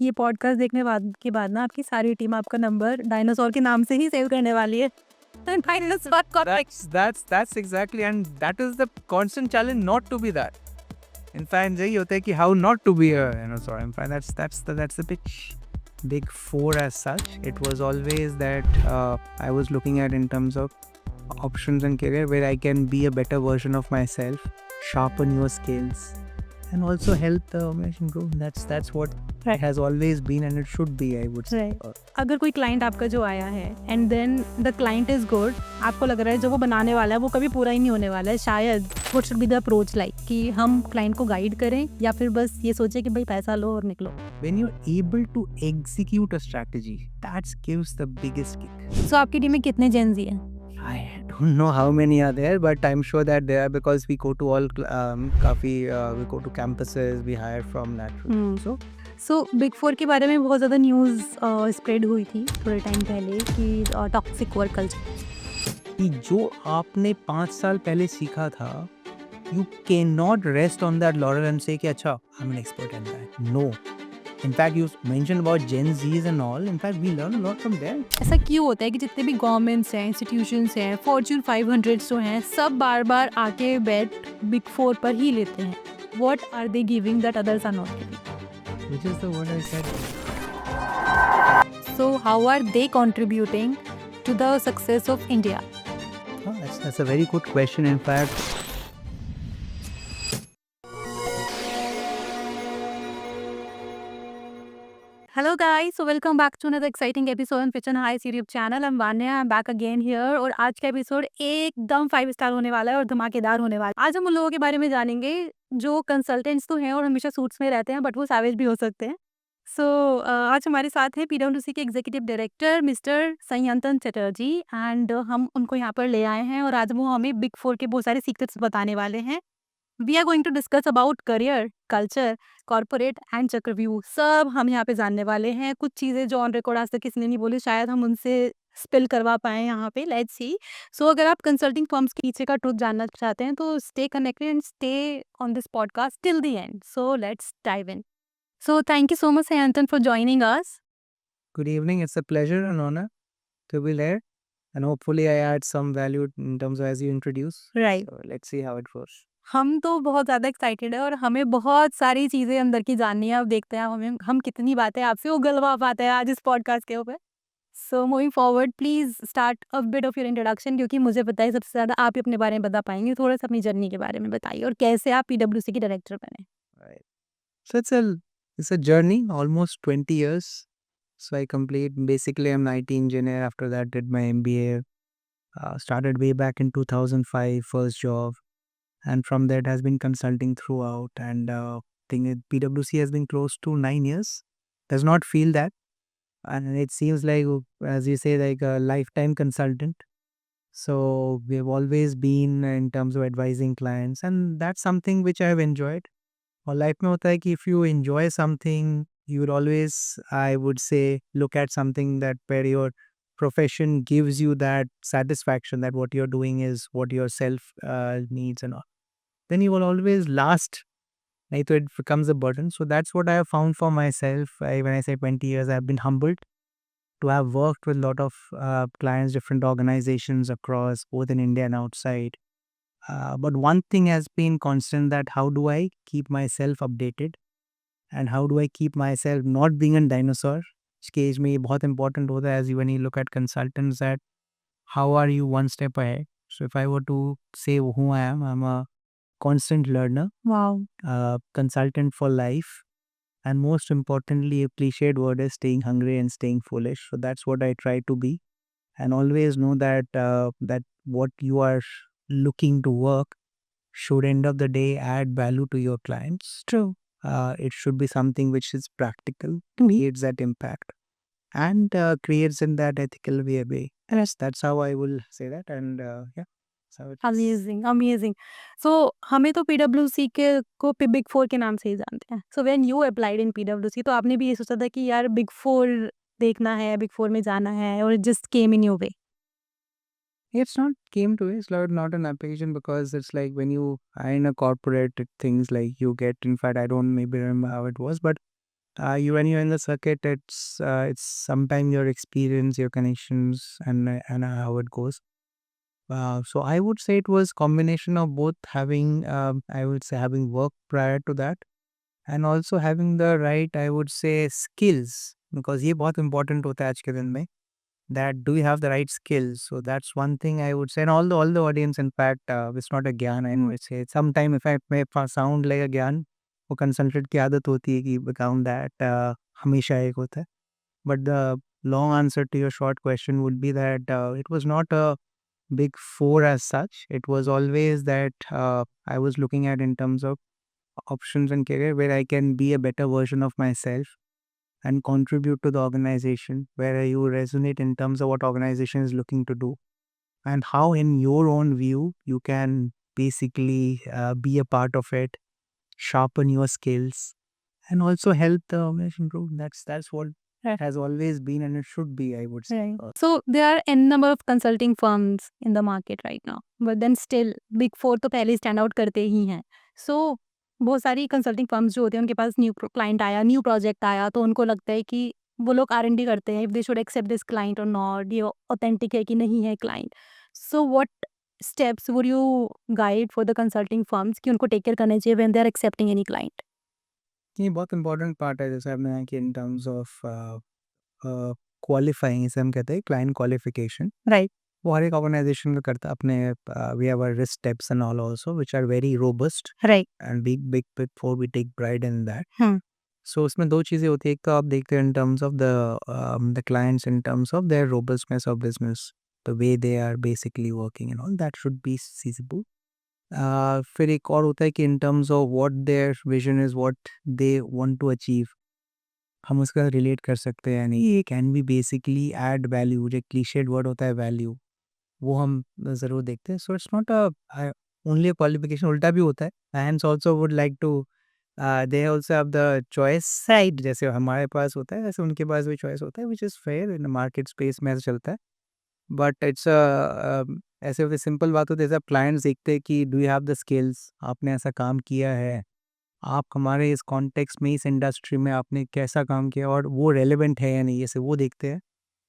कि ये पॉडकास्ट देखने बाद ना आपकी सारी टीम आपका नंबर डायनासोर के नाम से ही सेव करने वाली है। Dinosaur cortex. That's exactly, and that is the constant challenge not to be that. In fact, यही होता है कि how not to be a dinosaur. In fact, that's the big four as such. It was always that I was looking at in terms of options and career where I can be a better version of myself, sharpen your skills, and also help the organization grow. That's what Right. it has always been, and it should be, I would say. Right. अगर कोई client आपका जो आया है and then the client is good, आपको लग रहा है जो वो बनाने वाला है वो कभी पूरा ही नहीं होने वाला है, शायद what should be the approach like कि हम क्लाइंट को गाइड करें या फिर बस ये सोचे कि भाई पैसा लो और निकलो? When you're able to execute a strategy, that gives the biggest kick. सो आपकी टीम में कितने जेंजी हैं? I don't know how many are there, but I'm sure that there are because we go to all we go to campuses, we hire from natural. So big four के बारे में बहुत ज़्यादा न्यूज़ स्प्रेड हुई थी थोड़े time पहले कि टॉक्सिक वर्क कल्चर। कि जो आपने 5 साल पहले सीखा था, you cannot rest on that laurel and say कि अच्छा I'm an expert in that. No. In fact, you mentioned about Gen Zs and all. In fact, we learn a lot from them. ऐसा क्यों होता है कि जितने भी governments हैं, इंस्टीट्यूशंस हैं, फॉर्च्यून 500 जो हैं, सब बार बार आके बेट बिग फोर पर ही लेते हैं? What are they giving that others are not giving? Which is the word I said. So how are they contributing to the success of India? Oh, that's a very good question. In fact, Hello guys, so welcome back to another exciting episode on Pitch and Highs YouTube channel. I'm Vanya, I'm back again here और आज का episode एकदम 5 star होने वाला है और धमाकेदार होने वाला है। आज हम उन लोगों के बारे में जानेंगे जो कंसल्टेंट्स तो हैं और हमेशा सूट्स में रहते हैं बट वो सैवेज भी हो सकते हैं। सो आज हमारे साथ हैं पीडब्ल्यूसी के executive director mister Sanyantan Chatterjee and हम उनको यहाँ पर ले आए हैं और आज वो हमें बिग फोर के बहुत सारे सीक्रेट्स बताने वाले हैं। We are going to discuss about career, culture, corporate and chakravyuh, सब हम यहाँ पे जानने वाले हैं। कुछ चीज़ें जो ऑन रिकॉर्ड आज तक किसी ने नहीं बोली, शायद हम उनसे स्पिल करवा पाएँ यहाँ पे, लेट्स सी। सो अगर आप कंसल्टिंग फर्म्स के पीछे का ट्रुथ जानना चाहते हैं तो stay connected and stay on this podcast till the end. So let's dive in. So thank you so much Sayantan for joining us. good evening. It's a pleasure and honor to be there. And hopefully I add some value in terms of as you introduce. Right. So let's see how it goes. हम तो बहुत ज़्यादा excited है और हमें बहुत सारी चीज़ें अंदर की जाननी है। अब देखते हैं हम कितनी बातें आपसे उगलवा पाते हैं आज इस पॉडकास्ट के ऊपर। So moving forward please start a bit of your introduction, क्योंकि मुझे पता है सबसे ज़्यादा आप ही अपने बारे में बता पाएंगे। थोड़ा-सा अपनी जर्नी के बारे में बताइए और कैसे आप पीडब्ल्यूसी के डायरेक्टर बने? Right. So it's a journey, almost 20 years. So I complete basically I'm an IT engineer. After that, did my MBA. Started way back in 2005, first job, and from that has been consulting throughout. And think PwC has been close to 9 years. Does not feel that, and it seems like, as you say, like a lifetime consultant. So we've always been in terms of advising clients, and that's something which I've enjoyed. और life में होता है कि if you enjoy something, you will always, I would say, look at something that where your profession gives you that satisfaction that what you're doing is what your self needs and all. Then you will always last. नहीं तो it becomes a burden. So that's what I have found for myself. When I say 20 years, I've been humbled to have worked with a lot of clients, different organizations across both in India and outside. But one thing has been constant, that how do I keep myself updated and how do I keep myself not being a dinosaur. इसके as में ये बहुत important होता है, as you when you look at consultants, that how are you one step ahead. So if I were to say who I am, I'm a constant learner, Wow. consultant for life, and most importantly, a cliched word is staying hungry and staying foolish. So that's what I try to be, and always know that that what you are looking to work should end of the day add value to your clients. True. It should be something which is practical, creates that impact, and creates in that ethical way. Yes, that's how I will say that, and yeah. So it's amazing, amazing. So हमें तो पीडब्ल्यूसी के को big four के नाम से ही जानते हैं। So when you applied in पीडब्ल्यूसी तो आपने भी ये सोचा था कि यार बिग फोर देखना है, बिग फोर में जाना है, और just came in your way? It's not came to it, it's not an occasion, because it's like when you are in a corporate things, like you get, in fact, I don't maybe remember how it was, but When you're in the circuit, it's sometimes your experience, your connections, and how it goes. So I would say it was combination of both having, I would say having work prior to that, and also having the right, I would say, skills, because ये बहुत important होता है आज के दिन में, that do you have the right skills? So that's one thing I would say, and all the audience, in fact, it's not a ज्ञान, I would say. Sometime if I may sound like a ज्ञान, वो consultant की आदत होती है कि become that, हमेशा एक होता है. But the long answer to your short question would be that it was not a big four as such. It was always that I was looking at in terms of options and career where I can be a better version of myself and contribute to the organization, where you resonate in terms of what organization is looking to do, and how in your own view you can basically be a part of it, sharpen your skills, and also help the organization grow. That's what Right. has always been, and it should be, I would say. Right. So there are n number of consulting firms in the market right now, but then still big four तो पहले stand out करते ही हैं. सो बहुत सारी consulting firms जो होते हैं उनके पास न्यू क्लाइंट आया, न्यू प्रोजेक्ट आया, तो उनको लगता है कि वो लोग R&D करते हैं, if they should accept this client और नॉट, ये ऑथेंटिक है कि नहीं है client. So what steps would you guide for the consulting firms कि उनको टेक केयर करना चाहिए when they are accepting any client? ये बहुत इंपॉर्टेंट पार्ट है, जैसे आपने कहा कि इन टर्म्स ऑफ क्वालिफाइंग, इसे हम कहते हैं क्लाइंट क्वालिफिकेशन. राइट. वो हर एक ऑर्गेनाइजेशन का करता है अपने. We have our risk steps and all also which are very robust, right. And big big big four we take pride in that. Hmm. So उसमें दो चीज़ें होती है. एक तो आप देखते हैं in terms of the clients, in terms of their robustness of business, the way they are basically working and all that should be sizeable. फिर एक और होता है कि in terms of what their vision is, what they want to achieve, हम उसका relate कर सकते हैं या नहीं. ये can be basically add value, जो क्लीशेड वर्ड होता है वैल्यू, वो हम ज़रूर देखते हैं. So it's not a only a qualification, उल्टा भी होता है. Hands also would like to, they also have the choice side, जैसे हमारे पास होता है वैसे उनके पास भी चॉइस होता है, which is fair in market space में, ऐसा चलता है. बट इट्स ऐसे होते सिंपल बात होती है, जैसे आप क्लाइंट्स देखते हैं कि do you have the skills, आपने ऐसा काम किया है, आप हमारे इस कॉन्टेक्स्ट में, इस इंडस्ट्री में आपने कैसा काम किया और वो रेलेवेंट है या नहीं, ऐसे वो देखते हैं.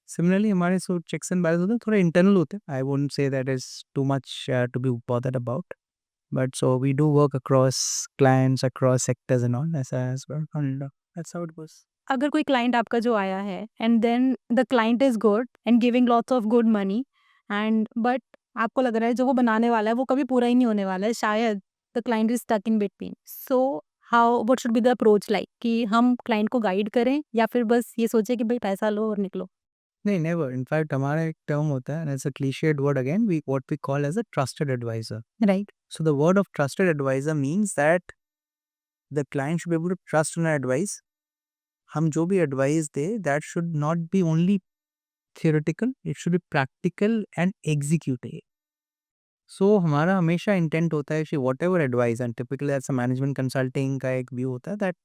सिमिलरली हमारे सो चेक्स एंड बैलेंस होते हैं, थोड़े इंटरनल होते हैं. I wouldn't say that is too much to be bothered about. But so we do work across clients, across sectors and all, ऐसा as well, and that's how it goes. अगर कोई client आपका जो आया है and then the client is good and giving lots of good money, and but आपको लग रहा है जो वो बनाने वाला है वो कभी पूरा ही नहीं होने वाला है, शायद the client is stuck in between. So how what should be the approach, like कि हम क्लाइंट को गाइड करें या फिर बस ये सोचे कि भाई पैसा लो और निकलो? नहीं, नेवर. इनफैक्ट हमारा एक टर्म होता है, it's a cliched word again, we what we call as a trusted advisor. Right. So the word of trusted advisor means that the client should be able to trust on our advice. हम जो भी advice they, that should not be only theoretical, it should be practical and executed. So हमारा हमेशा intent होता है कि whatever advice, and typically as a management consulting का एक व्यू होता है that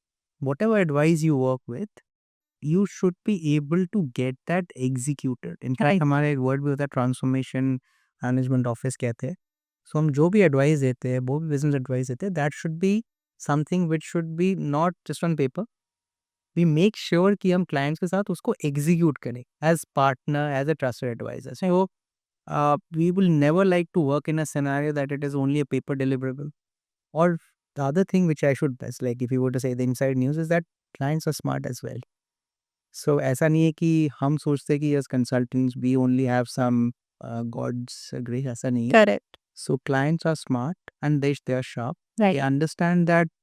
whatever advice you work with, you should be able to get that executed. In fact Right. हमारा एक वर्ड भी होता है ट्रांसफॉर्मेशन मैनेजमेंट ऑफिस कहते हैं. सो हम जो भी एडवाइस देते हैं, वो भी बिजनेस एडवाइस देते हैं, that should be something which should be not just on paper. We make sure कि हम क्लाइंट्स के साथ उसको एग्जीक्यूट करें as partner, as a trusted advisor. So we will never like to work in a scenario that it is only a paper deliverable. Or the other thing which I should best, like if you were to say the inside news, is that clients are smart as well. So ऐसा नहीं है कि हम सोचते हैं कि as consultants we only have some God's grace, ऐसा नहीं है. Correct. So clients are smart and they are sharp. They Right. understand that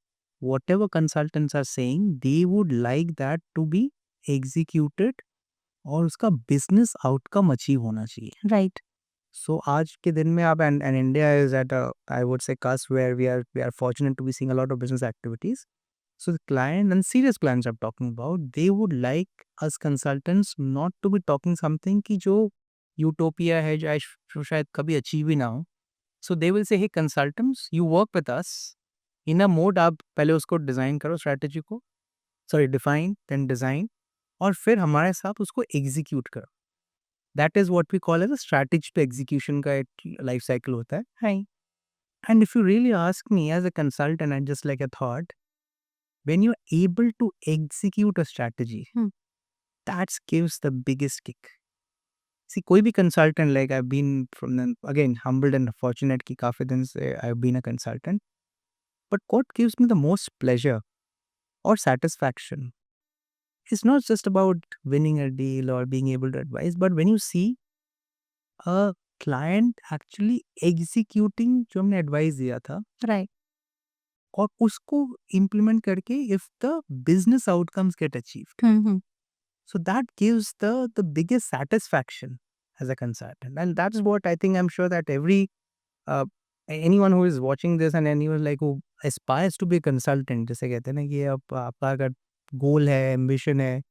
whatever consultants are saying, they would like that to be executed और उसका business outcome achieve होना चाहिए. Right. So आज के दिन में आप, and India is at a, I would say, cusp where we are fortunate to be seeing a lot of business activities. So the client, and serious clients I'm talking about, they would like us consultants not to be talking something कि जो utopia है, जो शायद कभी achieve ही ना हो. So they will say, hey consultants, you work with us in a mode, आप पहले उसको डिज़ाइन करो, स्ट्रैटेजी को, सॉरी डिफाइन, देन डिज़ाइन, और फिर हमारे साथ उसको एग्जीक्यूट करो. That is what we call as a strategy to execution का एक लाइफ साइकिल होता है. Right. And if you really ask me as a consultant, and just like a thought, when you're able to execute a strategy, Hmm. that gives the biggest kick. See, कोई भी consultant, like I've been from them, again, humbled and fortunate कि काफ़ी दिन से I've been a consultant. But what gives me the most pleasure or satisfaction is not just about winning a deal or being able to advise, but when you see a client actually executing जो हमने advice दिया था Right. और उसको implement करके if the business outcomes get achieved. Hmm. So that gives the biggest satisfaction as a consultant. And that's what I think, I'm sure that every anyone who is watching this and anyone like who aspires to be a consultant, जैसे कहते हैं ना कि आपका अगर goal है, ambition है,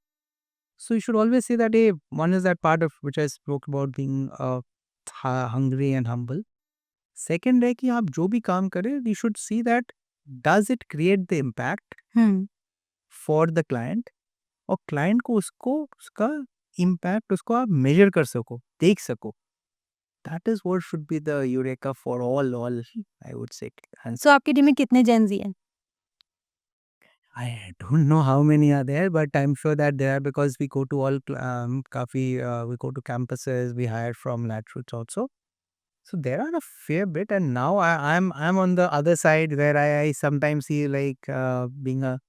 so you should always say that, hey, one is that part of which I spoke about being hungry and humble. Second है कि आप जो भी काम करें, you should see that does it create the impact Hmm. for the client, और client को उसका इम्पैक्ट उसको आप मेजर कर सको, देख सको. That is what should be the eureka for all I would say. And So आपकी टीम में कितने Gen Z हैं? I don't know how many are there, but I am sure that there are, because we go to all काफी we go to campuses, we hire from lateral routes also. So there are a fair bit, and now I'm on the other side where I sometimes see like being a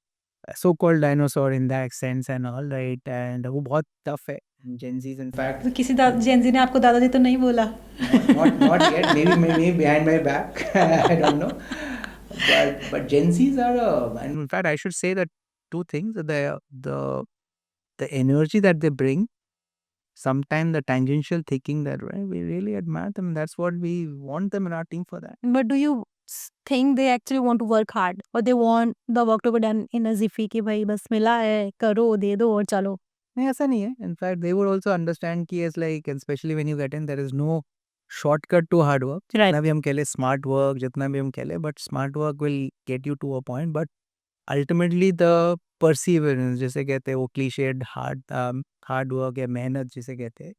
so-called dinosaur in that sense and all, right? And वो बहुत tough है. Gen Z's, in fact, तो किसी Gen Z ने आपको दादाजी तो नहीं बोला? not yet. Maybe behind my back. I don't know. But Gen Z's are, and in fact, I should say that two things: the energy that they bring, sometimes the tangential thinking that, right, we really admire them. That's what we want them in our team for that. But do you think they actually want to work hard, or they want the work to be done in a jiffy कि भाई बस मिला है, करो, दे दो और चलो? नहीं, ऐसा नहीं है. In fact, they would also understand कि it's like, especially when you get in, there is no shortcut to hard work. Right. जितना भी हम कह ले smart work, जितना भी हम कह ले, but smart work will get you to a point. But ultimately the perseverance, जिसे कहते हैं वो cliched hard work या मेहनत जिसे कहते हैं,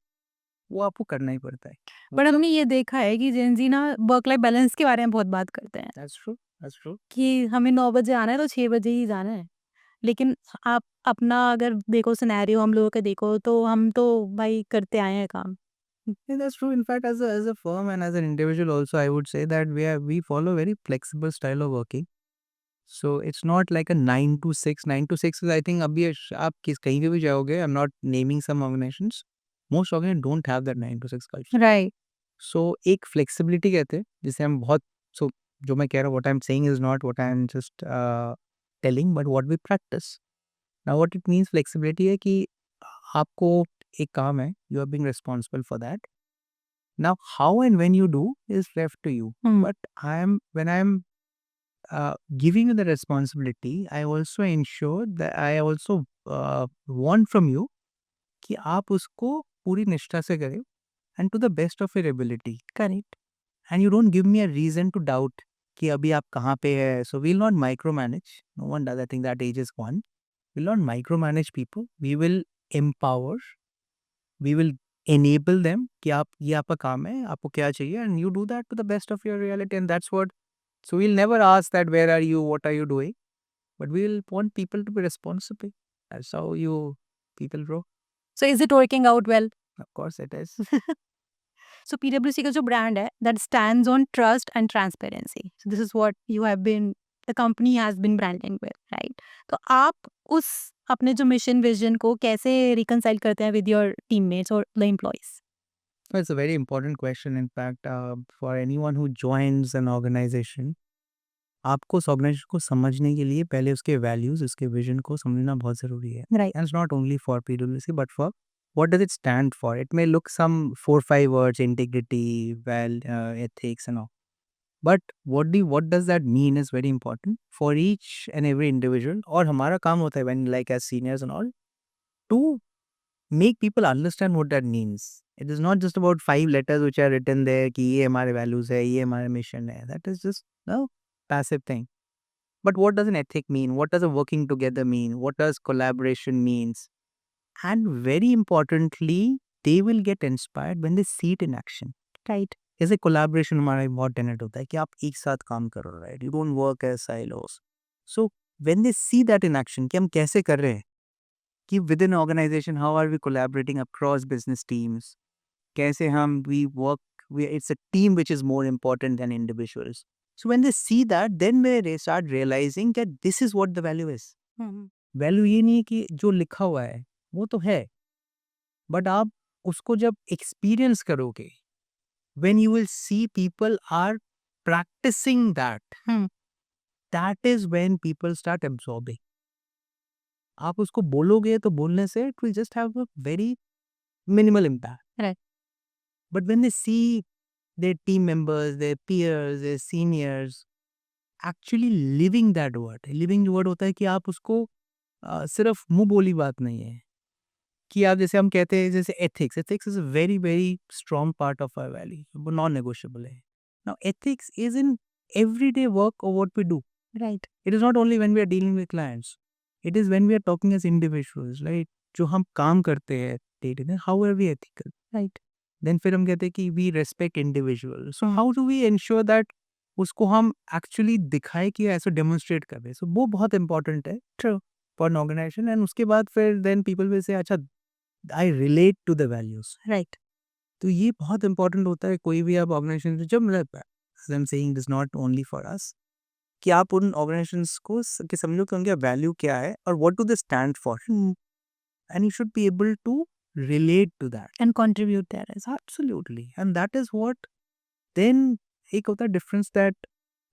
वो आपको करना ही पड़ता है. बट हमने ये देखा है कि Gen Z ना वर्क लाइफ बैलेंस के बारे में बहुत बात करते हैं That's true. That's true. कि हमें 9 बजे आना है तो 6 बजे ही जाना है। लेकिन आप अपना अगर देखो सिनेरियो हम लोगों का देखो तो हम तो भाई करते आए हैं काम। Yeah, that's true. In fact, as a firm and as an individual also, I would say that we follow very flexible style of working. So it's not like a 9 to 6. 9 to 6 is, I think, अभी आप कहीं पे भी जाओगे, I'm not naming some organizations. Most organizations don't have that 9 to 6 culture. Right. So एक flexibility कहते हैं जिसे हम बहुत, so जो मैं कह रहा हूँ, what I'm saying is not what I'm just telling, but what we practice. Now what it means flexibility है कि आपको एक काम है, you are being responsible for that. Now how and when you do is left to you. But when I'm giving you the responsibility, I also ensure that I also want from you कि आप उसको पूरी निष्ठा से करें and to the best of your ability. Correct. And you don't give me a reason to doubt कि अभी आप कहाँ पे है. So we'll not micromanage. No one does. I think that age is gone. We'll not micromanage people. We will empower. We will enable them कि आप, ये आपका काम है, आपको क्या चाहिए, and you do that to the best of your reality. And that's what. So we'll never ask that where are you, what are you doing, but we'll want people to be responsible. That's how you people grow. So is it working out well? Of course it is. So पीडब्ल्यूसी का जो brand है that stands on trust and transparency. So this is what you have been the company has been branding with, right? तो आप उस अपने जो mission vision को कैसे रिकंसाइल करते हैं विद योर टीममेट्स और the employees? Well, it's a very important question. In fact, for anyone who joins an organization, आपको उस ऑर्गेनाइजेशन को समझने के लिए पहले उसके वैल्यूज, उसके विजन को समझना बहुत ज़रूरी है. Right. And it's not only for PwC, but for what does it stand for? It may look some 4-5 words: integrity, ethics, and all. But what does that mean is very important for each and every individual. और हमारा काम होता है when like as seniors and all to make people understand what that means. It is not just about 5 letters which are written there कि ये हमारे values है, ये हमारा mission है. That is just no passive thing. But what does an ethic mean? What does a working together mean? What does collaboration means? And very importantly, they will get inspired when they see it in action. Right. जैसे collaboration हमारा बहुत tenet होता है कि आप एक साथ काम करो, right? You don't work as silos. So when they see that in action कि हम कैसे कर रहे हैं, कि within an organization how are we collaborating across business teams, कैसे हम we work, it's a team which is more important than individuals. So when they see that, then they start realizing that this is what the value is. Value ये नहीं है कि जो लिखा हुआ है वो तो है, बट आप उसको जब एक्सपीरियंस करोगे, when you will see people are practicing that, that is when people start absorbing. आप उसको बोलोगे तो बोलने से it will just have a very minimal impact. Right. But when they see their team members, their peers, their seniors actually living that word, living word होता है कि आप उसको सिर्फ मुंह बोली बात नहीं है, कि आप जैसे हम कहते हैं जैसे ethics, ethics is a very very strong part of our value, वो नॉन नेगोशिएबल है. Now ethics is in everyday work और what we do. Right. It is not only when we are dealing with clients, it is when we are talking as individuals, right. जो हम काम करते हैं day to day, how are we ethical. Right. Then फिर हम कहते हैं कि we respect individual. So how do we ensure that उसको हम एक्चुअली दिखाए कि ऐसे डेमोन्स्ट्रेट कर रहे हैं. सो वो बहुत इंपॉर्टेंट है True. For an organisation. And उसके बाद फिर देन पीपल विल से अच्छा I relate to the values. Right. तो ये बहुत इंपॉर्टेंट होता है कोई भी आप ऑर्गेनाइजेशन जब मतलब I am saying this not only for us, कि आप उन ऑर्गेनाइजेशंस को कि समझो कि उनका वैल्यू क्या है और what do they stand for, and you should be able to relate to that. And contribute there as well. Absolutely. And that is what then एक होता है difference that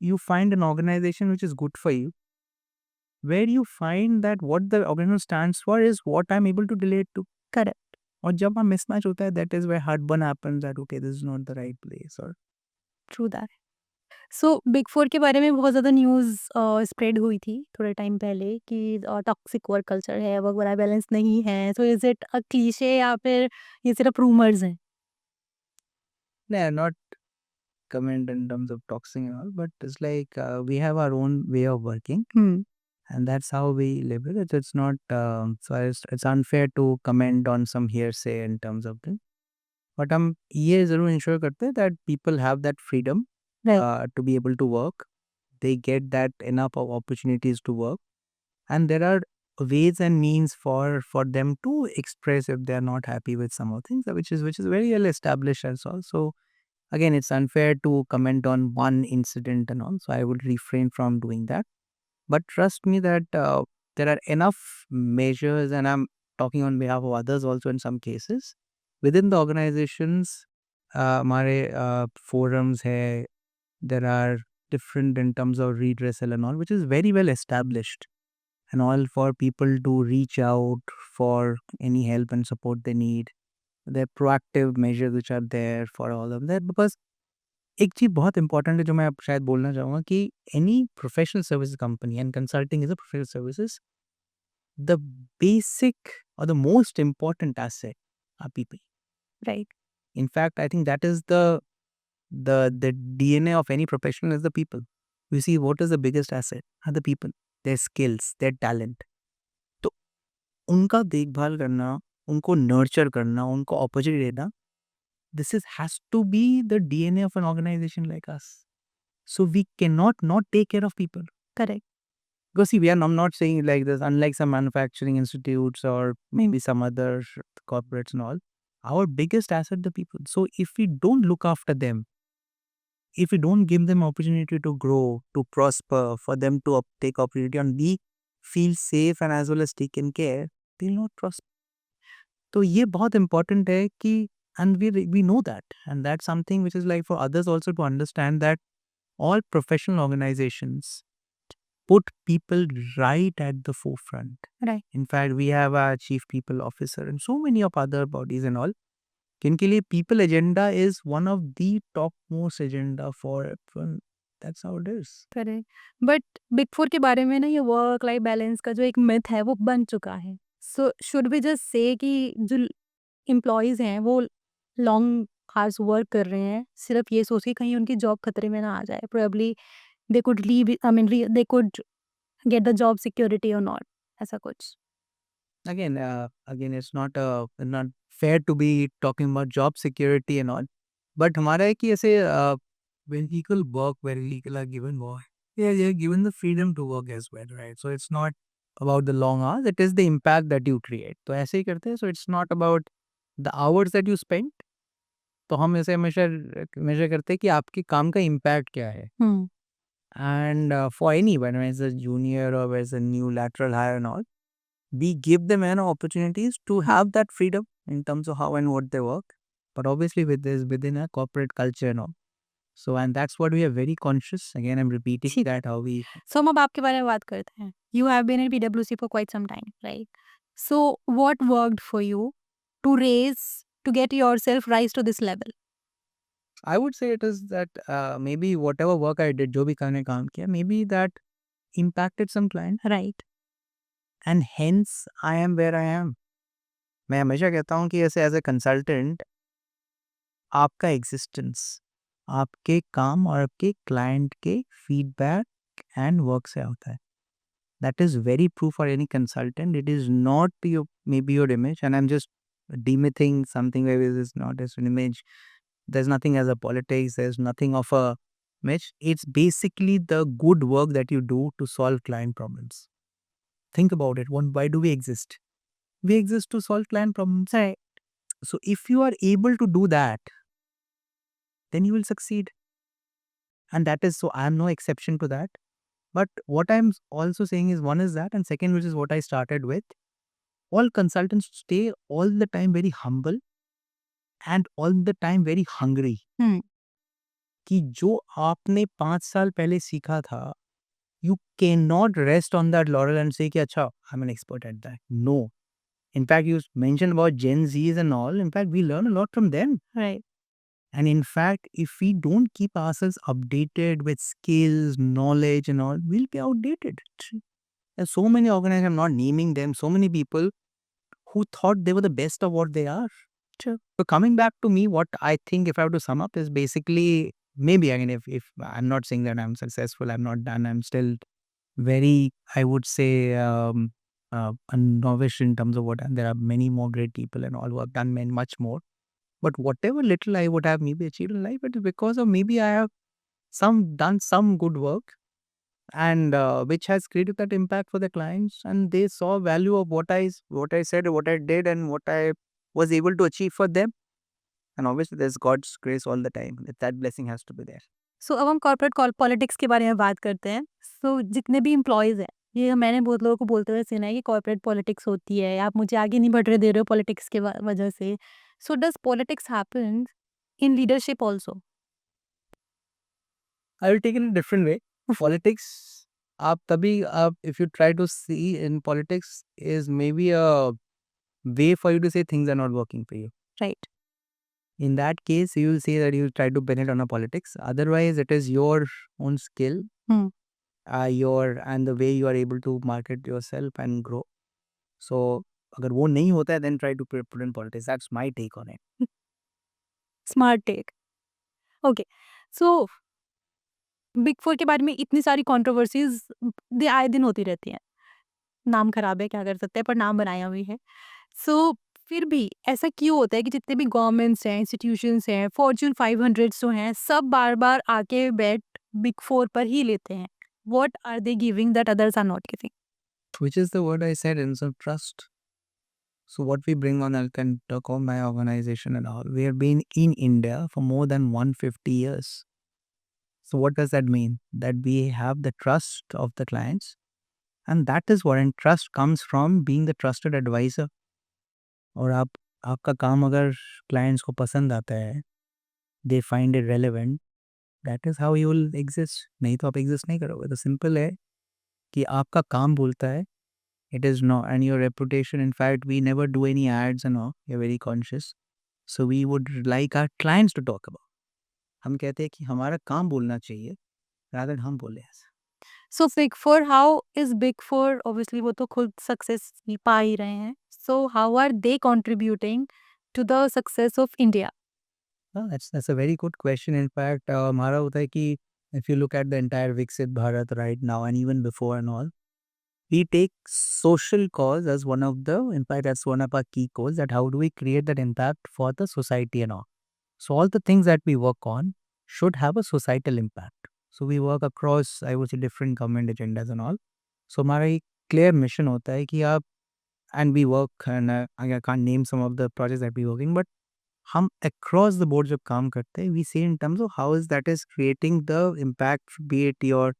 you find an organization which is good for you, where you find that what the organization stands for is what I'm able to relate to. Correct. और जब वहाँ mismatch होता है, that is where heartburn happens that okay, this is not the right place. और True that. So big four के बारे में बहुत ज़्यादा न्यूज़ स्प्रेड हुई थी थोड़े टाइम पहले कि टॉक्सिक वर्क कल्चर है, वर्क लाइफ बैलेंस नहीं है. So is it a cliché या फिर ये सिर्फ रूमर्स हैं? no, not comment in terms of toxic and all, but it's like we have our own way of working, and that's how we live with it. It's not so it's unfair to comment on some hearsay in terms of this. But हम ये ज़रूर ensure करते हैं that people have that freedom Right. to be able to work. They get that enough of opportunities to work, and there are ways and means for them to express if they are not happy with some of things, which is very well established as well. So again, it's unfair to comment on one incident and all, so I would refrain from doing that. But trust me that there are enough measures, and I'm talking on behalf of others also in some cases, within the organizations. हमारे forums है, there are different in terms of redressal and all, which is very well established and all for people to reach out for any help and support they need. There are proactive measures which are there for all of that. Because एक चीज़ बहुत important है जो मैं अब शायद बोलना चाहूँगा कि any professional service company, and consulting is a professional services, the basic और the most important asset are people. Right. In fact, I think that is the DNA of any professional is the people. You see, what is the biggest asset? Are the people, their skills, their talent. तो उनका देखभाल करना, उनको nurture करना, उनको opportunity देना, this has to be the DNA of an organization like us. So we cannot not take care of people. Correct. Because see, I'm not saying like this, unlike some manufacturing institutes or maybe some other corporates and all, our biggest asset the people. So if we don't look after them, if we don't give them opportunity to grow, to prosper, for them to take opportunity and we feel safe and as well as taken care, they'll not prosper. तो ये बहुत important है कि, and we know that, and that's something which is like for others also to understand that all professional organizations put people right at the forefront. Right. In fact, we have our chief people officer and so many of other bodies and all. जिनके लिए people agenda is one of the topmost agenda for everyone. That's how it is. Correct. But big four के बारे में ना ये work life balance का जो एक मिथ है वो बन चुका है. So should we just say कि जो एम्प्लॉयज़ हैं वो लॉन्ग आवर्स वर्क कर रहे हैं सिर्फ ये सोच के कहीं उनकी जॉब खतरे में ना आ जाए. Probably they could leave, I mean they could get the job security और नॉट, ऐसा कुछ. Again, it's not fair to be talking about job security and all. But हमारा है कि ऐसे when people work, when people are given work, Yeah, you're given the freedom to work as well, right? So it's not about the long hours, it is the impact that you create. तो ऐसे ही करते हैं, so it's not about the hours that you spend. तो हम ऐसे हमेशा major करते हैं कि आपके काम का इम्पैक्ट क्या है. Hmm. And for anyone, whether it's a junior or whether it's a new lateral hire and all, we give them an opportunities to have that freedom in terms of how and what they work. But obviously with this within a corporate culture and all. So and that's what we are very conscious. Again, I'm repeating ठीक that how we सो हम अब आपके बारे में बात करते हैं. You have been in पीडब्ल्यूसी for quite some time, right? So what worked for you to raise to get yourself rise to this level? I would say it is that maybe whatever work I did, जो भी करने काम किया, maybe that impacted some client right. and hence I am where I am. मैं हमेशा कहता हूँ कि ऐसे एज ए कंसल्टेंट आपका एग्जिस्टेंस आपके काम और आपके क्लाइंट के फीडबैक एंड वर्क से होता है. That is very true for any consultant. It is not your maybe your image, and I'm just demything something where it is not as an image. There's nothing as a politics. There's nothing of a image. It's basically the good work that you do to solve client problems. Think about it. Why do we exist? We exist to solve client problems. Right. So if you are able to do that, then you will succeed. And that is so I'm no exception to that. But what I'm also saying is one is that, and second, which is what I started with. All consultants stay all the time very humble and all the time very hungry. Hmm. कि जो आपने 5 साल पहले सीखा था, you cannot rest on that laurel and say कि अच्छा, I'm an expert at that. No. In fact, you mentioned about Gen Zs and all. In fact, we learn a lot from them. Right. And in fact, if we don't keep ourselves updated with skills, knowledge and all, we'll be outdated. There's so many organizations, I'm not naming them, so many people who thought they were the best of what they are. True. So coming back to me, what I think if I have to sum up is basically maybe again if I'm not saying that I'm successful, I'm not done, I'm still very I would say a novice in terms of what and there are many more great people and all who have done much more. But whatever little I would have maybe achieved in life, it is because of maybe I have done some good work and which has created that impact for the clients and they saw value of what I said, what I did and what I was able to achieve for them. And obviously there's God's grace all the time. That blessing has to be there. सो अब हम corporate politics के बारे में बात करते हैं. सो जितने भी एम्प्लॉयज़ हैं, ये मैंने बहुत लोगों को बोलते हुए सुना है कि कॉर्पोरेट पॉलिटिक्स होती है, आप मुझे आगे नहीं बढ़ने दे रहे हो पॉलिटिक्स के वजह से. So does politics happens in leadership also? I will take it in a different way. Politics, if you try to see in politics is maybe a way for you to say things are not working for you. Right. In that case, you will say that you try to bend it on a politics. Otherwise, it is your own skill, Hmm. and the way you are able to market yourself and grow. So, अगर वो नहीं होता है, then try to put in politics. That's my take on it. Smart take. Okay. So big four के बारे में इतनी सारी कंट्रोवर्सीज दे आए दिन होती रहती हैं. नाम खराब है, क्या कर सकते हैं, पर नाम बनाया हुई है. सो फिर भी ऐसा क्यों होता है कि जितने भी गवर्नमेंट्स हैं, इंस्टीट्यूशंस हैं, फॉर्च्यून 500 जो हैं, सब बार-बार आके बेट बिग फोर पर ही लेते हैं? What are they giving that others are not giving? Which is the word I said, in some trust. So what we bring on, I can talk on my organization and all. We have been in India for more than 150 years. So what does that mean? That we have the trust of the clients. And that is what, and trust comes from being the trusted advisor. और आपका काम अगर clients को पसंद आता है, they find it relevant, that is how you will exist. नहीं तो आप exist नहीं करोगे. तो simple है कि आपका काम बोलता है, it is not, and your reputation, in fact, we never do any ads and all, we are very conscious. So we would like our clients to talk about. हम कहते हैं कि हमारा काम बोलना चाहिए, rather than हम बोले ऐसा. So big four, how is big four, obviously वो तो खुद सक्सेस पा ही रहे हैं. So how are they contributing to the success of India? That's a very good question. In fact, हमारा होता है कि if you look at the entire Viksit Bharat right now and even before and all, we take social cause as one of the, in fact, that's one of our key goals, that how do we create that impact for the society and all. So all the things that we work on should have a societal impact. So we work across, I would say, different government agendas and all. So हमारा एक clear mission होता है कि आप, and we work, and I can't name some of the projects that we working, but हम across the board जब काम करते हैं, we see in terms of how is that is creating the impact, be it your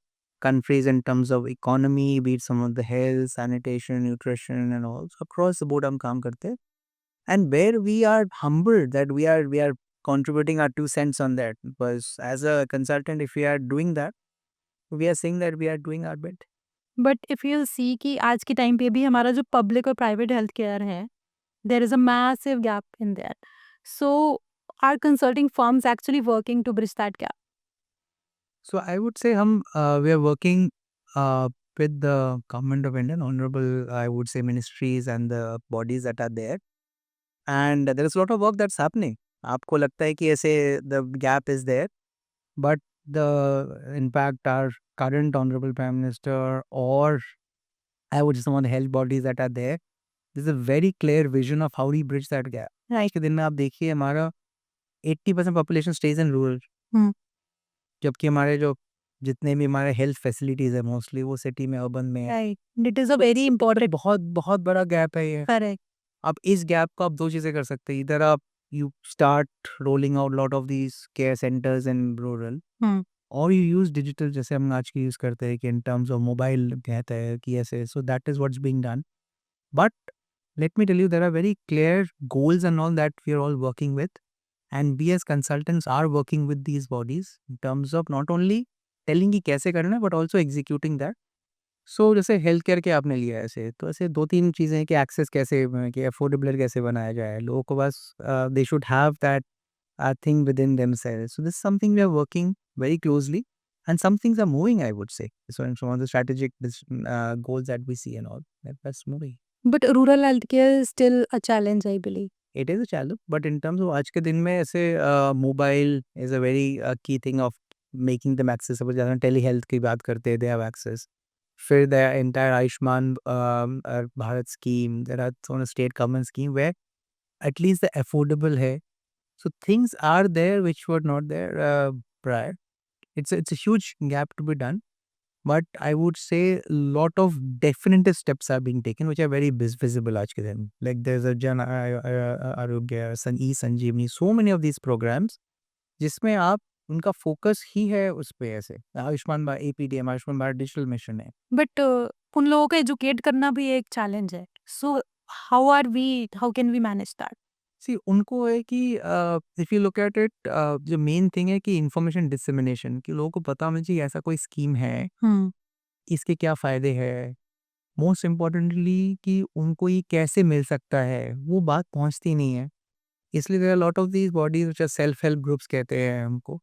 countries in terms of economy, be it some of the health, sanitation, nutrition and all. So across the board हम काम करते हैं. And where we are humbled that we are contributing our 2 cents on that, because as a consultant, if we are doing that, we are saying that we are doing our bit. But if you see कि आज के time पे भी हमारा जो public और private health care है, there is a massive gap in that. So are consulting firms actually working to bridge that gap? So I would say we are working with the government of India, honorable, I would say, ministries and the bodies that are there, and there is a lot of work that's happening. आपको लगता है कि ऐसे the gap is there, but the impact our current honorable prime minister, or I would say some of the health bodies that are there, there's a very clear vision of how we bridge that gap. आज के दिन में आप देखिए हमारा 80% population stays in rural, जबकि हमारे जो जितने भी हमारे हेल्थ फैसिलिटीज है मोस्टली वो सिटी में, अर्बन में है. Right, it is a very important. बहुत बहुत बड़ा गैप है ये. करेक्ट. अब इस गैप को आप 2 चीज़ें कर सकते हैं. इधर आप you start rolling out lot of these care centres in rural, और यू यूज़ डिजिटल, जैसे हम आज की यूज़ करते हैं कि इन टर्म्स ऑफ मोबाइल कहते हैं कि ऐसे. So that is what's being done. But let me tell you, there are very clear goals and all that we are all working with, and we as consultants are working with these bodies in terms of not only telling कि कैसे करना है but also executing that. So जैसे health care के आपने लिया है ऐसे, तो ऐसे 2-3 चीज़ें हैं कि एक्सेस कैसे कि अफोर्डेबल कैसे बनाया जाए लोगों को. बस they should have that thing within themselves. So this is something we are working very closely, and some things are moving, I would say. So in some of the strategic goals that we see and all, that's moving. But rural health care is still a challenge, I believe. It is a challenge, but in terms of आज के दिन में ऐसे mobile is a very key thing of making them accessible. जैसे telehealth की बात करते हैं, दे हैव एक्सेस. फिर the entire Ayushman Bharat scheme, there are so state government scheme where at least the affordable है. So things are there which were not there prior. It's a huge gap to be done, but I would say lot of definitive steps are being taken which are very visible आज के दिन. Like there's a Jan Arogya, E-Sanjeevani, so many of these programs जिसमें आप उनका focus ही है उस पे. ऐसे Ayushman Bharat APDM, Ayushman Bharat digital mission है. बट उन लोगों को एजुकेट करना भी एक चैलेंज है. So how can we manage that? See उनको है कि if you look at it, जो मेन थिंग है कि इंफॉर्मेशन डिसमिनेशन, कि लोगों को पता होना चाहिए ऐसा कोई स्कीम है, इसके क्या फ़ायदे हैं. मोस्ट इम्पोर्टेंटली कि उनको ये कैसे मिल सकता है, वो बात पहुँचती नहीं है. इसलिए there are lot of these bodies which are self help groups कहते हैं हमको.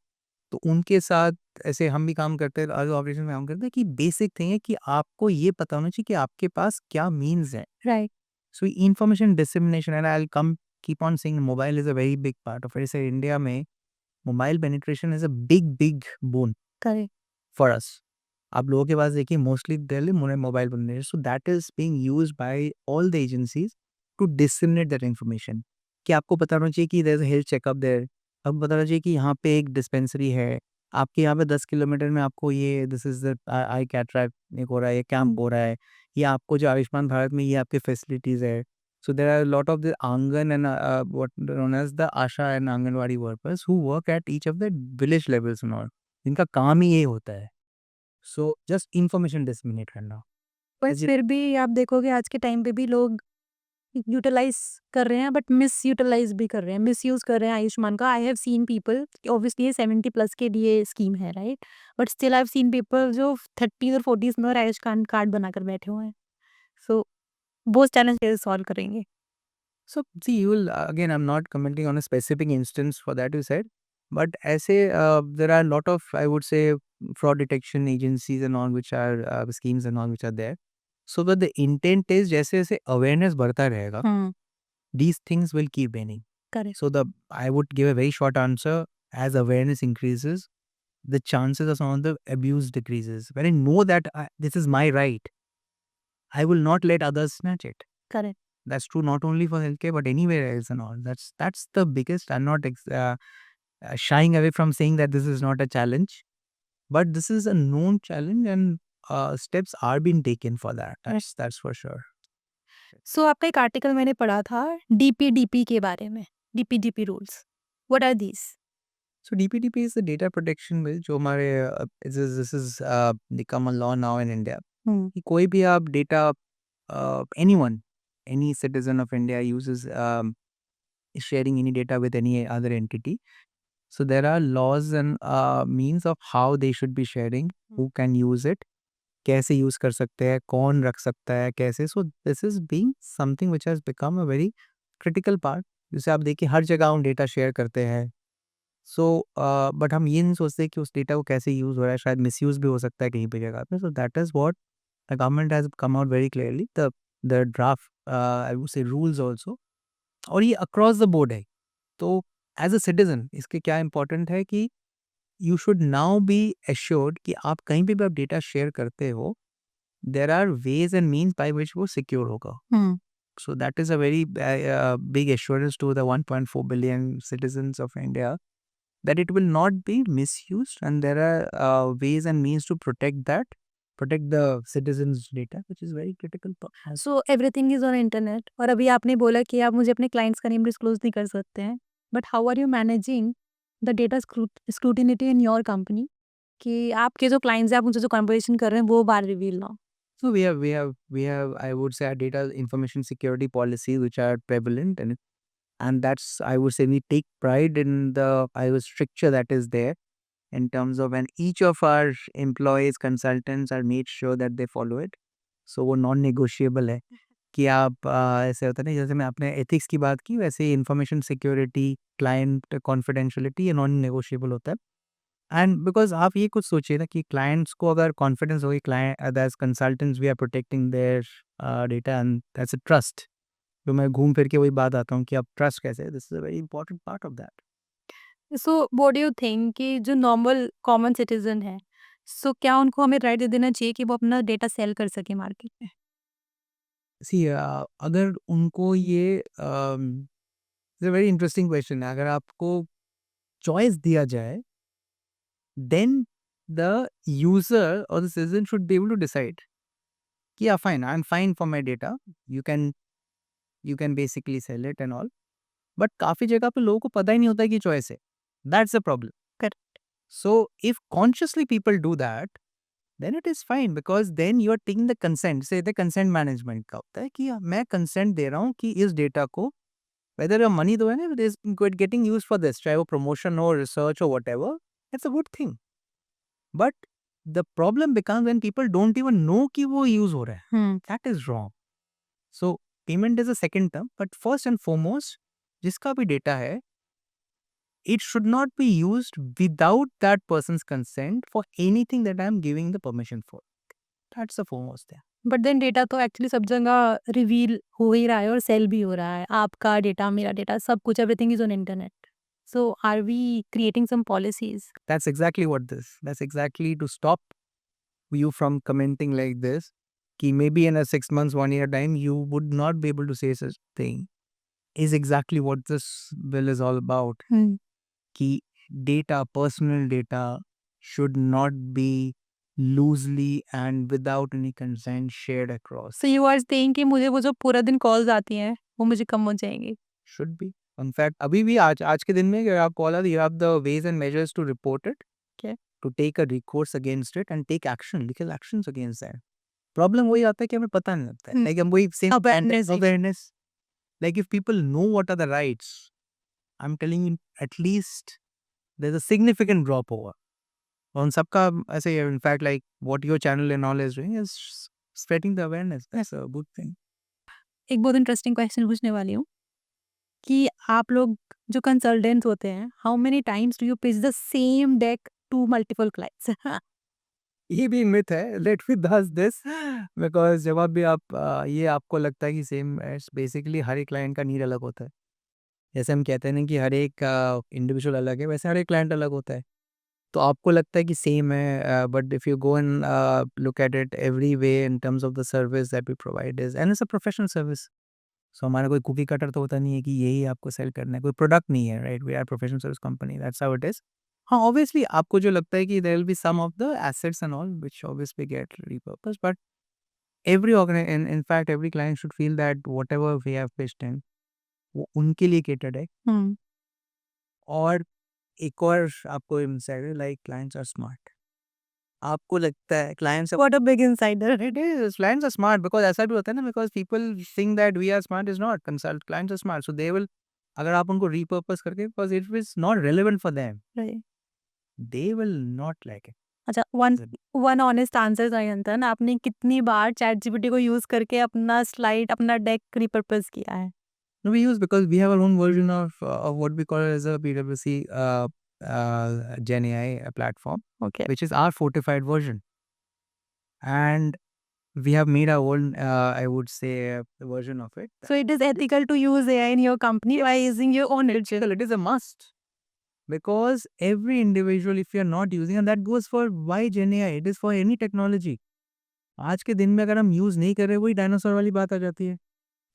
तो उनके साथ ऐसे हम भी काम करते हैं, एज़ ऑपरेशन में काम करते हैं कि बेसिक थिंग है कि आपको ये पता होना चाहिए कि आपके पास क्या मीन्स हैं. Right. So information dissemination, and I will come keep on saying mobile is a very big part of it. जैसे इंडिया में mobile penetration is a big bone correct. For us. आप लोगों के पास देखिए मोस्टली दिल्ली मोबाइल बन रहे हैं. So that is being used by all the agencies to disseminate that information. कि आपको पता होना चाहिए कि there is a health checkup there. आपको पता होना चाहिए कि यहाँ पे एक डिस्पेंसरी है, आपके यहाँ पे 10 किलोमीटर में आपको ये this is the I cataract एक हो रहा है, ये कैंप हो रहा है, या आपको जो आयुष्मान भारत में ये आपके फैसिलिटीज है. So there are lot of the aangan and what known as the ASHA and Anganwadi workers who work at each of the village levels and all. इनका काम ही ये होता है. सो जस्ट इन्फॉर्मेशन डिसमिनेट करना. बट जी. फिर भी आप देखोगे आज के टाइम पे भी लोग यूटिलाइज कर रहे हैं, बट मिस यूटिलाइज भी कर रहे हैं, मिस यूज कर रहे हैं आयुष्मान का. I have seen people, obviously ये 70+ के लिए स्कीम है, right? But still I have seen people जो 30s और 40s में और आयुष्मान कार्ड बनाकर बैठे हुए हैं. सो वो चैलेंज कैसे सॉल्व करेंगे? So see, you will again. I'm not commenting on a specific instance for that you said, but ऐसे there are a lot of, I would say, fraud detection agencies and all which are schemes and all which are there. So that the intent is जैसे जैसे awareness बढ़ता रहेगा, these things will keep winning. Correct. So the I would give a very short answer. As awareness increases, the chances of some of the abuse decreases. When I know that this is my right, I will not let others snatch it. Correct. That's true not only for healthcare but anywhere else and all. That's the biggest. I'm not shying away from saying that this is not a challenge. But this is a known challenge, and steps are being taken for that. That's for sure. सो आपका एक article मैंने पढ़ा था DPDP के बारे में, DPDP rules, what are these? So DPDP is the data protection bill जो हमारे this is become a law now in India. कि कोई भी आप data anyone, any citizen of India uses is sharing any data with any other entity. So there are laws and means of how they should be sharing, who can use it, कैसे use कर सकते हैं, कौन रख सकता है, कैसे. सो this is being something which has become a very critical part. जैसे आप देखिए हर जगह हम डेटा शेयर करते हैं. सो बट हम ये नहीं सोचते कि उस डेटा को कैसे यूज हो रहा है, शायद मिसयूज भी हो सकता है कहीं पे जगह पे. सो that is what the government has come out very clearly, the draft I would से रूल्स आल्सो. और ये अक्रॉस द बोर्ड है. तो एज अ सिटीजन इसके क्या इंपॉर्टेंट है कि you should now be assured कि आप कहीं पे भी आप डेटा शेयर करते हो, there are ways and means by which वो secure होगा. So that is a very big assurance to the 1.4 billion citizens of India that it will not be misused, and there are ways and means to protect the citizens' data, which is very critical. So everything is on internet, और अभी आपने बोला कि आप मुझे अपने clients का name disclose नहीं कर सकते हैं, but how are you managing the data scrutiny in your company कि आपके जो क्लाइंट्स हैं आप उनसे जो कन्वर्सेशन कर रहे हैं वो बार रिवील ना हो? So we have I would say our data information security policies which are prevalent, and that's I would say we take pride in the structure that is there in terms of, and each of our employees consultants are made sure that they follow it. So वो non negotiable है कि आप ऐसे होता है ना, जैसे मैं आपने एथिक्स की बात की वैसे ही इंफॉर्मेशन सिक्योरिटी, क्लाइंट कॉन्फिडेंशियलिटी ये नॉन नेगोशिएबल होता है. एंड बिकॉज आप ये कुछ सोचिए ना कि क्लाइंट्स को अगर कॉन्फिडेंस होगी, client as consultants we are protecting their data, and that's a trust. तो मैं घूम फिर के वही बात आता हूँ कि आप ट्रस्ट कैसे है, this is a very important part of that. So what do you think कि जो नॉर्मल कॉमन सिटीजन है, सो क्या उनको हमें राइट दे देना चाहिए कि वो अपना डेटा सेल कर सके मार्केट में? सी अगर उनको ये वेरी इंटरेस्टिंग क्वेश्चन है. अगर आपको चॉइस दिया जाए, then the user or the citizen should be able to decide कि yeah fine, I'm fine for my data, you can basically sell it and all. But काफी जगह पे लोगों को पता ही नहीं होता है कि चॉइस है. That's the problem. Correct. So if consciously people do that, then it is fine, because then you are taking the consent. Say the consent management का होता है कि मैं consent दे रहा हूँ कि इस डेटा को, whether your money तो है ना, it is getting used for this, चाहे वो promotion हो, research or whatever, that's a good thing. But the problem becomes when people don't even know कि वो use हो रहा है. That is wrong. So payment is a second term, but first and foremost, जिसका भी data है, it should not be used without that person's consent for anything that I am giving the permission for. That's the foremost there. But then data तो actually सब जगह reveal हो ही रहा है और सेल भी हो रहा है। आपका डेटा, मेरा डेटा, सब कुछ, everything is on internet. So are we creating some policies? That's exactly to stop you from commenting like this. कि maybe in a 6 months, 1 year time, you would not be able to say such thing. Is exactly what this bill is all about. कि data, personal data should not be loosely and without any consent shared across. So you are saying कि मुझे वो जो पूरा दिन calls आती हैं, वो मुझे कम हो जाएँगी? Should be. In fact, अभी भी आज के दिन में अगर आप call you have the ways and measures to report it, Okay. to take a recourse against it and take action, legal actions against that. Problem वही आता है कि हमें पता नहीं लगता है. Like हम वही same Awareness. awareness. Like if people know what are the rights, I'm telling you, at least there's a significant drop over. उन सबका ऐसे ही, in fact, like what your channel and all is doing is spreading the awareness. That's a good thing. एक बहुत interesting question पूछने वाली हूँ कि आप लोग जो कंसल्टेंट्स होते हैं, how many times do you pitch the same deck to multiple clients? ये भी मिथ है. लेट मी दस दिस बिकॉज जब आप भी आप ये आपको लगता है कि सेम, बेसिकली हर एक क्लाइंट का नीड अलग होता है. जैसे हम कहते हैं ना कि हर एक इंडिविजुअल अलग है, वैसे हर एक क्लाइंट अलग होता है. तो आपको लगता है कि सेम है, but if you go and look at it every way in terms of the service that we provide is, and it's a professional service. So हमारा कोई कुकी कटर तो होता नहीं है कि यही आपको सेल करना है, कोई प्रोडक्ट नहीं है, right? We are professional service company, that's how it is. हाँ, ऑब्वियसली आपको जो लगता है कि there will be some of the assets and all which obviously get repurposed, but every in fact every client should feel that whatever we have pitched in वो उनके लिए catered है। हुँ। और एक और आपको इनसाइड है, लाइक क्लाइंट्स आर स्मार्ट। आपको लगता है clients what a big insider. It is. Clients are smart because ऐसा भी होता है ना, because people think that we are smart is not. Consult clients are smart, so they will. अगर आप उनको repurpose करके, because it is not relevant for them, right. they will not like it. अच्छा, one Then- one honest answer Sayantan, आपने कितनी बार ChatGPT को use करके अपना स्लाइड, अपना डेक रिपर्पस किया है? No, we use because we have our own version of what we call as a PwC Gen AI platform, okay. which is our fortified version, and we have made our own. I would say version of it. So it is ethical to use AI in your company by using your own Well, it is a must. Because every individual, if you are not using, and that goes for why Gen AI, it is for any technology. आज के दिन में अगर हम use नहीं कर रहे, वही डायनासोर वाली बात आ जाती है।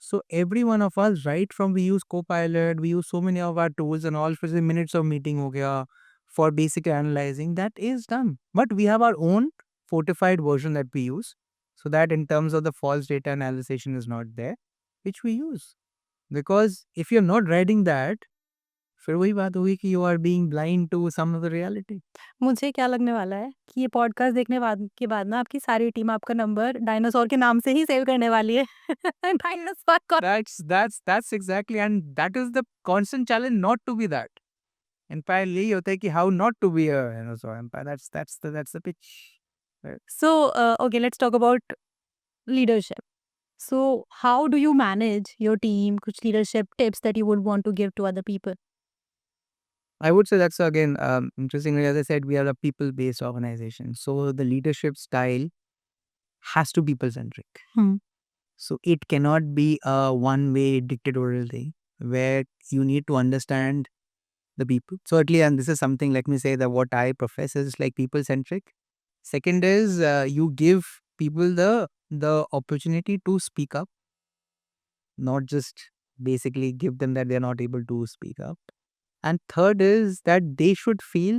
So every one of us, right from we use Copilot, we use so many of our tools and all, फिर मिनट्स ऑफ मीटिंग हो गया for basic analysing, that is done, but we have our own fortified version that we use, so that in terms of the false data analysis is not there, which we use. Because if you're not writing that, फिर वही बात होगी कि you are being blind to some of the reality. मुझे क्या लगने वाला है कि ये पॉडकास्ट देखने बाद ना आपकी सारी टीम आपका नंबर डायनासोर के नाम से ही सेव करने वाली है। डायनासोर को That's exactly, and that is the constant challenge not to be that. Empire यही होता है कि how not to be a dinosaur empire. That's the pitch. Right. So okay, let's talk about leadership. So how do you manage your team? कुछ leadership tips that you would want to give to other people? I would say that's again interestingly, as I said, we are a people-based organization, so the leadership style has to be people-centric. Hmm. So it cannot be a one-way dictatorial thing where you need to understand the people. So at least, and this is something, let me say that what I profess is like people-centric. Second is you give people the opportunity to speak up, not just basically give them that they're not able to speak up. And third is that they should feel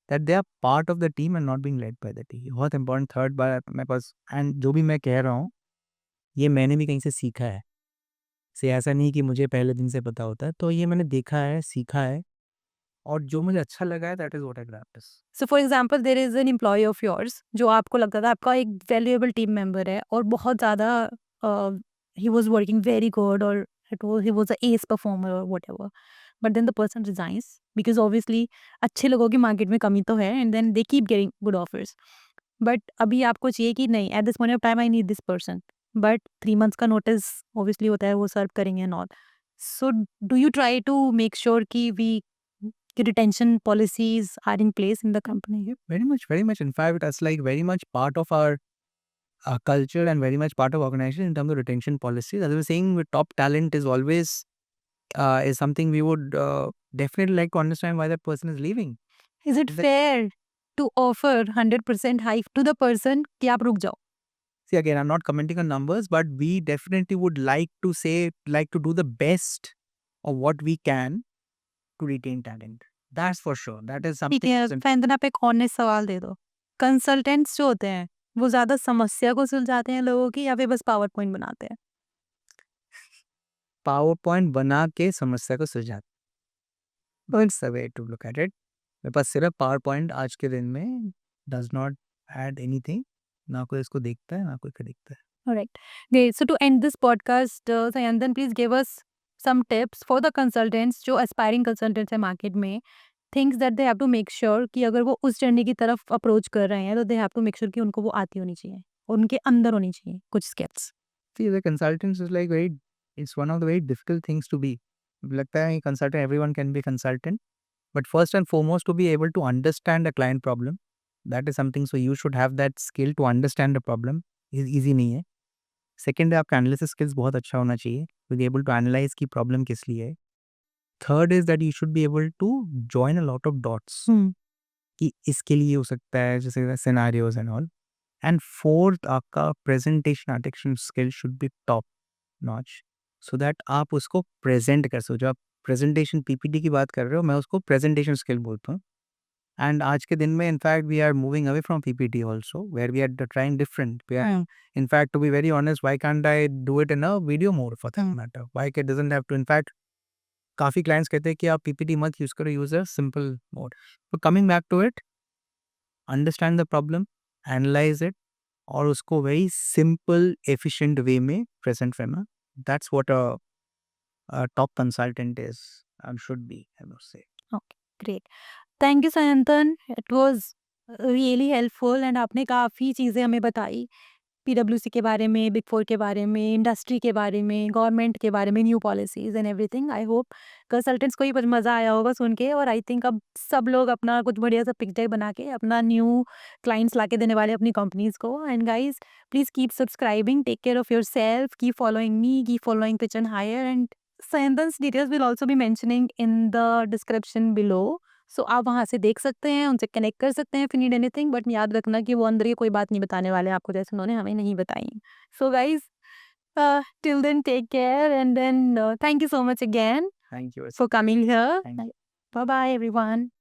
that they are part of the team and not being led by the team. बहुत important third बार मेरे पास, and जो भी मैं कह रहा हूँ ये मैंने भी कहीं से सीखा है। से ऐसा नहीं कि मुझे पहले दिन से पता होता है, तो ये मैंने देखा है, सीखा है, और जो मुझे अच्छा लगा है, that is what I practise. So for example there is an employ of yours जो आपको लगता था आपका एक वैल्यूएबल टीम मेंबर है और बहुत ज़्यादा he was working very good और he was a ace performer और whatever, but then the person resigns because obviously अच्छे लोगों की मार्केट में कमी तो है and then they keep getting good offers, but अभी आपको चाहिए कि नहीं at this point of time I need this person, but 3 months का नोटिस ऑब्वियसली होता है वो सर्व करेंगे and all. So do you try to make sure कि we retention policies are in place in the company? Very much, very much. In fact, that's like very much part of our culture and very much part of organization in terms of retention policies. As I was saying, with top talent is always is something we would definitely like to understand why that person is leaving. Is it The- fair to offer 100% hike to the person कि आप रुक जाओ? See, again, I'm not commenting on numbers, but we definitely would like to say, like to do the best of what we can to retain talent. That's for sure. That is ठीक something. है, फैंदन आप एक honest सवाल दे दो। Consultants जो होते हैं वो ज़्यादा समस्या को सुलझाते हैं लोगों की या फिर बस पावर पॉइंट बनाते हैं? पावर पॉइंट बना के समस्या को सुलझाते। That's the way to look at it. मेरे पास सिर्फ पावर पॉइंट आज के दिन में does not add anything. ना कोई इसको देखता है, ना कोई को देखता है। All right. Okay, so to end this podcast, Sayantan, please give us some tips for the consultants जो aspiring consultants हैं मार्केट में, things that they have to make sure कि अगर वो उस जर्नी की तरफ अप्रोच कर रहे हैं तो they have to make sure कि उनको वो आती होनी चाहिए, उनके अंदर होनी चाहिए कुछ skills. See, the consultants is like very, it's one of the very difficult things to be. लगता है consultant, everyone can be consultant, but first and foremost to be able to understand a client problem, that is something, so you should have that skill to understand the problem. Easy नहीं है। Second है आपका analysis skills बहुत अच्छा होना चाहिए, to be able to analyze की problem किस लिए है। Third is that you should be able to join a lot of dots कि इसके लिए हो सकता है, जैसे scenarios and all. And fourth आपका presentation articulation skill should be top notch, so that आप उसको प्रेजेंट कर सको। जो आप प्रेजेंटेशन पीपीटी की बात कर रहे हो, मैं उसको प्रेजेंटेशन स्किल बोलता हूँ। And आज के दिन में in fact we are moving away from PPT also, where we are trying different. We are, in fact, to be very honest, why can't I do it in a video mode for that matter? Why it doesn't have to? In fact, काफी clients कहते हैं कि आप PPT मत use करो, use a simple mode. So coming back to it, understand the problem, analyze it, और उसको very simple, efficient way में present करना. That's what a top consultant is and should be, I must say. Okay, great. Thank you Sayantan, it was really helpful and आपने काफ़ी चीज़ें हमें बताई पीडब्ल्यूसी के बारे में, बिग 4 के बारे में, इंडस्ट्री के बारे में, गवर्नमेंट के बारे में, new policies and everything. I hope consultants को ही कुछ मज़ा आया होगा सुन के और आई थिंक अब सब लोग अपना कुछ बढ़िया सा पिच डेक बना के अपना न्यू क्लाइंट्स लाके देने वाले अपनी कंपनीज़ को। And guys please keep subscribing, take care of yourself, keep following me, keep following pitch and hire and Sayantan's details will also be mentioning in the description below. So आप वहाँ से देख सकते हैं, उनसे कनेक्ट कर सकते हैं if you need anything, but याद रखना कि वो अंदर की कोई बात नहीं बताने वाले आपको जैसे उन्होंने हमें नहीं बताई। So guys till then take care and then thank you so much again Thank you. for coming here. Thank you. Bye bye everyone.